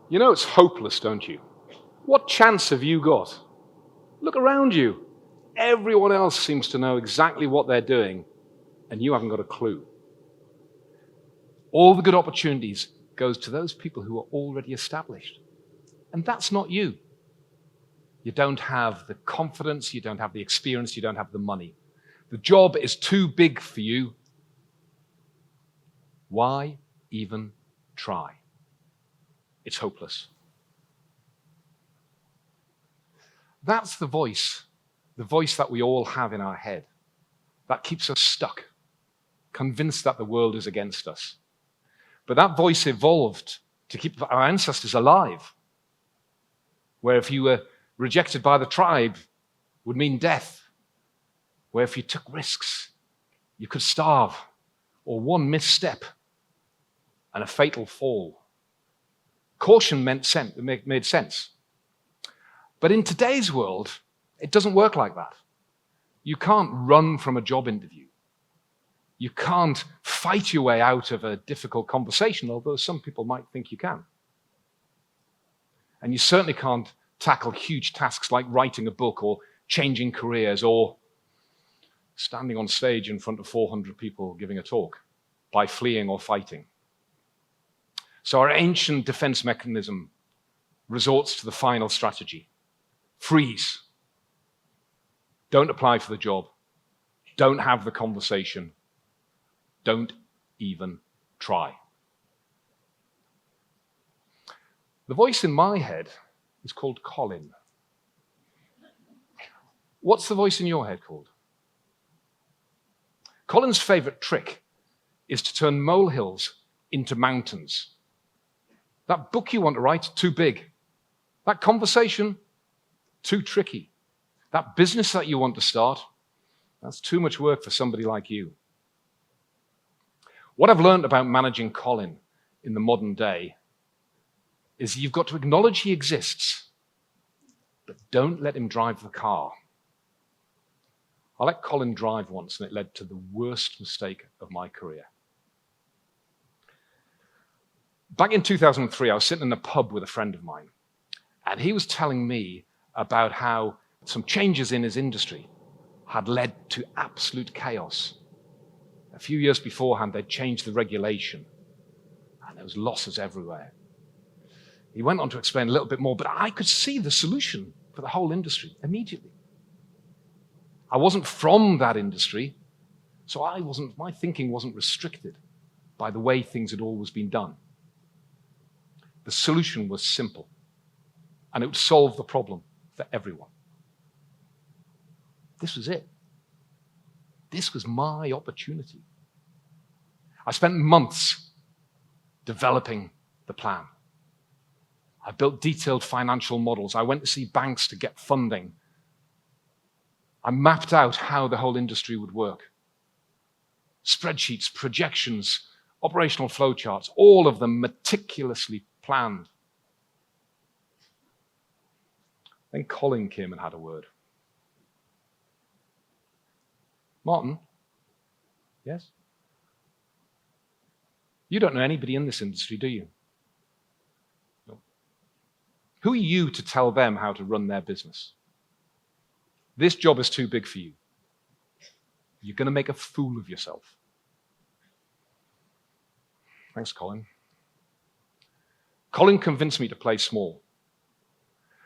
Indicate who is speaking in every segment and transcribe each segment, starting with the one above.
Speaker 1: You know it's hopeless, don't you? What chance have you got? Look around you. Everyone else seems to know exactly what they're doing, and you haven't got a clue. All the good opportunities goes to those people who are already established. And that's not you. You don't have the confidence, you don't have the experience, you don't have the money. The job is too big for you. Why even try? It's hopeless. That's the voice that we all have in our head, that keeps us stuck, convinced that the world is against us. But that voice evolved to keep our ancestors alive, where if you were rejected by the tribe, would mean death, where if you took risks, you could starve, or one misstep and a fatal fall. Caution made sense. But in today's world, it doesn't work like that. You can't run from a job interview. You can't fight your way out of a difficult conversation, although some people might think you can. And you certainly can't tackle huge tasks like writing a book or changing careers or standing on stage in front of 400 people giving a talk by fleeing or fighting. So our ancient defense mechanism resorts to the final strategy. Freeze. Don't apply for the job. Don't have the conversation. Don't even try. The voice in my head is called Colin. What's the voice in your head called? Colin's favorite trick is to turn molehills into mountains. That book you want to write, too big. That conversation, too tricky. That business that you want to start, that's too much work for somebody like you. What I've learned about managing Colin in the modern day is you've got to acknowledge he exists, but don't let him drive the car. I let Colin drive once, and it led to the worst mistake of my career. Back in 2003, I was sitting in a pub with a friend of mine, and he was telling me about how some changes in his industry had led to absolute chaos. A few years beforehand, they'd changed the regulation, and there was losses everywhere. He went on to explain a little bit more, but I could see the solution for the whole industry immediately. I wasn't from that industry, so my thinking wasn't restricted by the way things had always been done. The solution was simple, and it would solve the problem for everyone. This was it. This was my opportunity. I spent months developing the plan. I built detailed financial models. I went to see banks to get funding. I mapped out how the whole industry would work. Spreadsheets, projections, operational flowcharts, all of them meticulously planned. Then Colin came and had a word. Martin? Yes? You don't know anybody in this industry, do you? No. Who are you to tell them how to run their business? This job is too big for you. You're going to make a fool of yourself. Thanks, Colin. Colin convinced me to play small.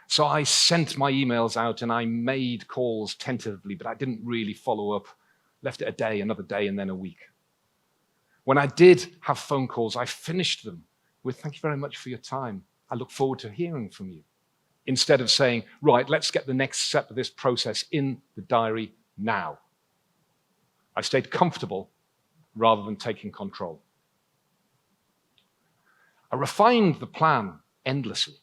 Speaker 1: So I sent my emails out and I made calls tentatively, but I didn't really follow up. Left it a day, another day, and then a week. When I did have phone calls, I finished them with, "Thank you very much for your time. I look forward to hearing from you." Instead of saying, "Right, let's get the next step of this process in the diary now." I stayed comfortable rather than taking control. I refined the plan endlessly,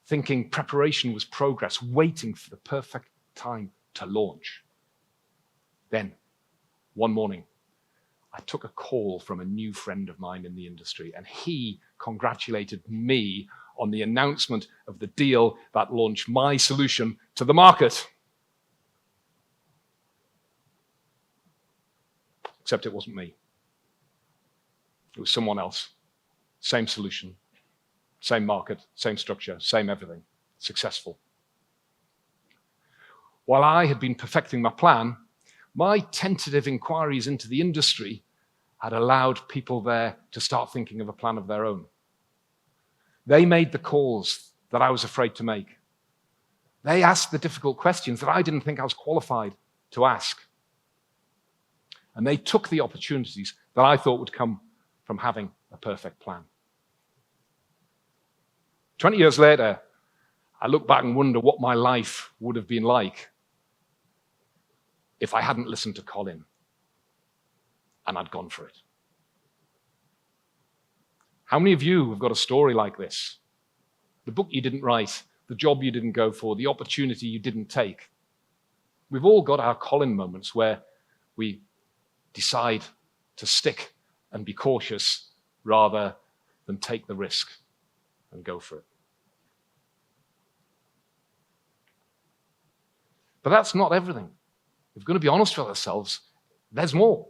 Speaker 1: thinking preparation was progress, waiting for the perfect time to launch. Then, one morning, I took a call from a new friend of mine in the industry, and he congratulated me on the announcement of the deal that launched my solution to the market. Except it wasn't me. It was someone else. Same solution, Same market, same structure, same everything. Successful. While I had been perfecting my plan, my tentative inquiries into the industry had allowed people there to start thinking of a plan of their own. They made the calls that I was afraid to make. They asked the difficult questions that I didn't think I was qualified to ask. And they took the opportunities that I thought would come from having a perfect plan. 20 years later, I look back and wonder what my life would have been like if I hadn't listened to Colin and I'd gone for it. How many of you have got a story like this? The book you didn't write, the job you didn't go for, the opportunity you didn't take. We've all got our Colin moments where we decide to stick and be cautious rather than take the risk and go for it. But that's not everything. If we're going to be honest with ourselves, there's more.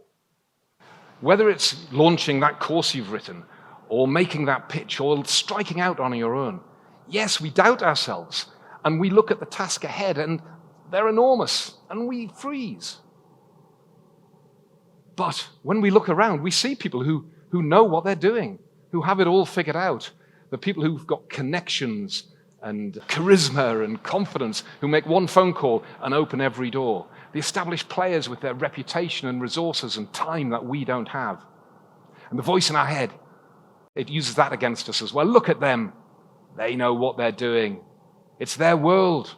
Speaker 1: Whether it's launching that course you've written, or making that pitch, or striking out on your own, yes, we doubt ourselves, and we look at the task ahead, and they're enormous, and we freeze. But when we look around, we see people who know what they're doing, who have it all figured out, the people who've got connections and charisma and confidence, who make one phone call and open every door. The established players with their reputation and resources and time that we don't have. And the voice in our head, it uses that against us as well. Look at them. They know what they're doing. It's their world.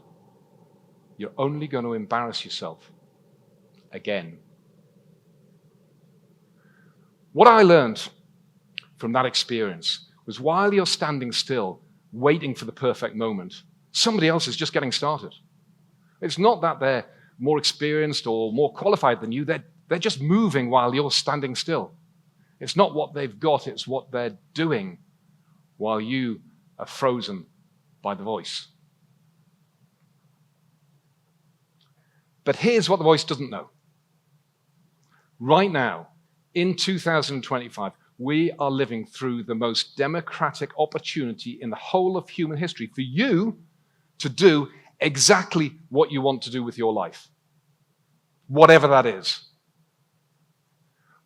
Speaker 1: You're only going to embarrass yourself again. What I learned from that experience was while you're standing still, waiting for the perfect moment, somebody else is just getting started. It's not that they're more experienced or more qualified than you. They're just moving while you're standing still. It's not what they've got, it's what they're doing while you are frozen by the voice. But here's what the voice doesn't know. Right now, in 2025, we are living through the most democratic opportunity in the whole of human history for you to do exactly what you want to do with your life, whatever that is.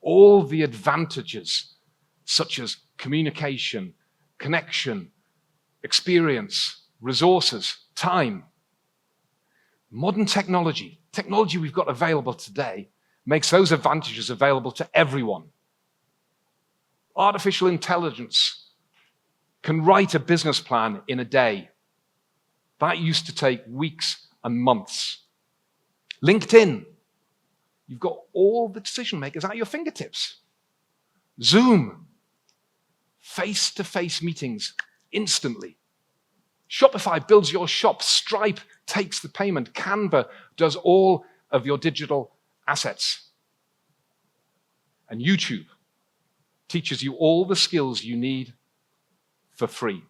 Speaker 1: All the advantages, such as communication, connection, experience, resources, time. Modern technology we've got available today, makes those advantages available to everyone. Artificial intelligence can write a business plan in a day. That used to take weeks and months. LinkedIn, you've got all the decision makers at your fingertips. Zoom, face-to-face meetings instantly. Shopify builds your shop. Stripe takes the payment. Canva does all of your digital assets. And YouTube teaches you all the skills you need for free.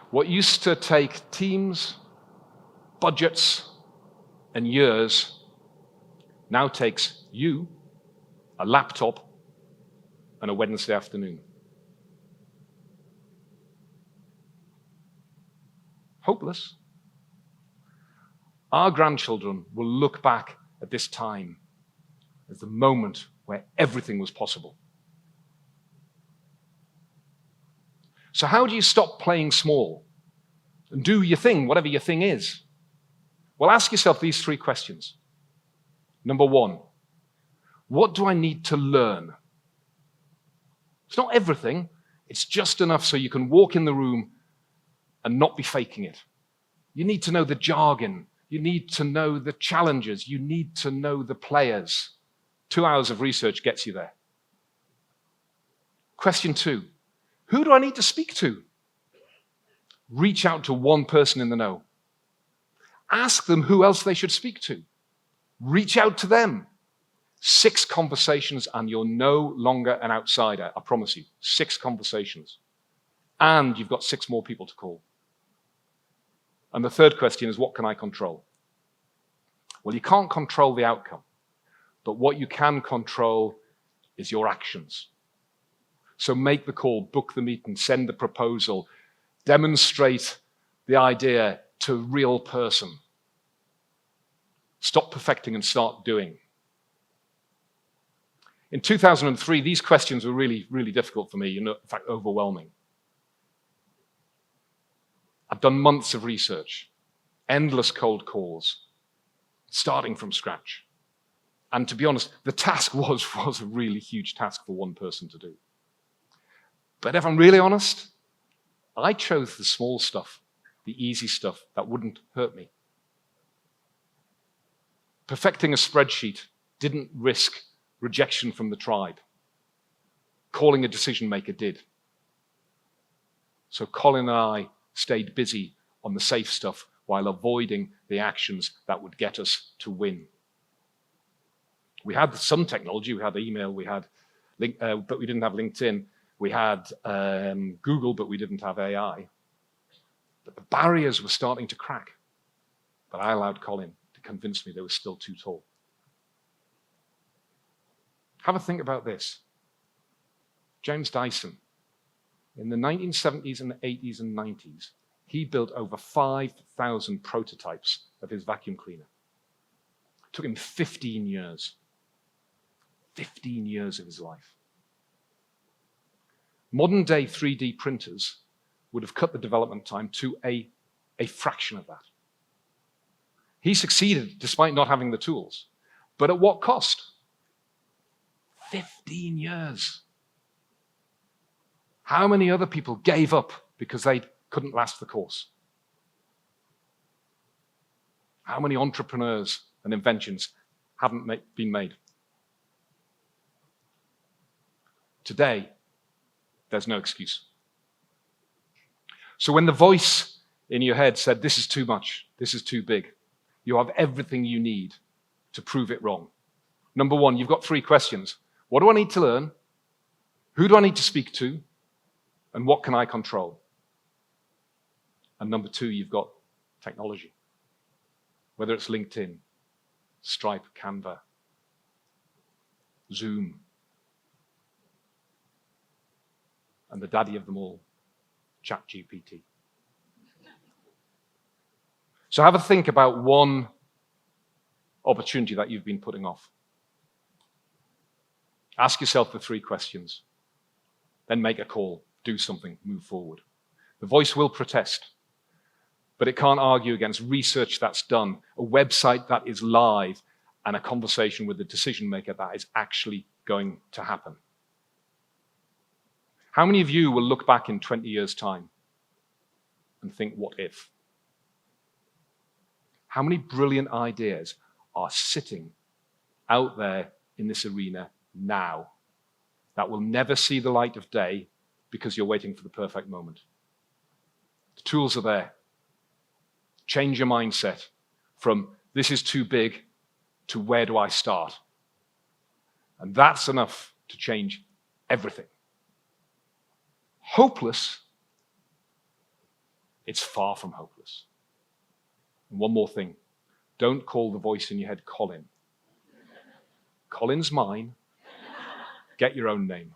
Speaker 1: What used to take teams, budgets, and years now takes you, a laptop, and a Wednesday afternoon. Hopeless. Our grandchildren will look back at this time as the moment where everything was possible. So how do you stop playing small and do your thing, whatever your thing is? Well, ask yourself these three questions. Number one, what do I need to learn? It's not everything. It's just enough so you can walk in the room and not be faking it. You need to know the jargon. You need to know the challenges. You need to know the players. 2 hours of research gets you there. Question two, who do I need to speak to? Reach out to one person in the know. Ask them who else they should speak to. Reach out to them. 6 conversations and you're no longer an outsider, I promise you. 6 conversations. And you've got 6 more people to call. And the third question is, what can I control? Well, you can't control the outcome, but what you can control is your actions. So make the call, book the meeting, send the proposal, demonstrate the idea to a real person. Stop perfecting and start doing. In 2003, these questions were really, really difficult for me, in fact, overwhelming. I've done months of research, endless cold calls, starting from scratch. And to be honest, the task was a really huge task for one person to do. But if I'm really honest, I chose the small stuff, the easy stuff that wouldn't hurt me. Perfecting a spreadsheet didn't risk rejection from the tribe. Calling a decision maker did. So Colin and I stayed busy on the safe stuff while avoiding the actions that would get us to win. We had some technology, we had email, we had, but we didn't have LinkedIn. We had Google, but we didn't have AI. But the barriers were starting to crack. But I allowed Colin to convince me they were still too tall. Have a think about this. James Dyson, in the 1970s and 80s and 90s, he built over 5,000 prototypes of his vacuum cleaner. It took him 15 years. 15 years of his life. Modern day 3D printers would have cut the development time to a fraction of that. He succeeded despite not having the tools. But at what cost? 15 years. How many other people gave up because they couldn't last the course? How many entrepreneurs and inventions haven't been made? Today, there's no excuse. So when the voice in your head said, this is too much, this is too big, you have everything you need to prove it wrong. Number one, you've got 3 questions. What do I need to learn? Who do I need to speak to? And what can I control? And number 2, you've got technology. Whether it's LinkedIn, Stripe, Canva, Zoom, and the daddy of them all, ChatGPT. So have a think about one opportunity that you've been putting off. Ask yourself the 3 questions. Then make a call, do something, move forward. The voice will protest, but it can't argue against research that's done, a website that is live, and a conversation with the decision maker that is actually going to happen. How many of you will look back in 20 years' time and think, what if? How many brilliant ideas are sitting out there in this arena now that will never see the light of day because you're waiting for the perfect moment? The tools are there. Change your mindset from this is too big to where do I start? And that's enough to change everything. Hopeless? It's far from hopeless. And one more thing. Don't call the voice in your head Colin. Colin's mine. Get your own name.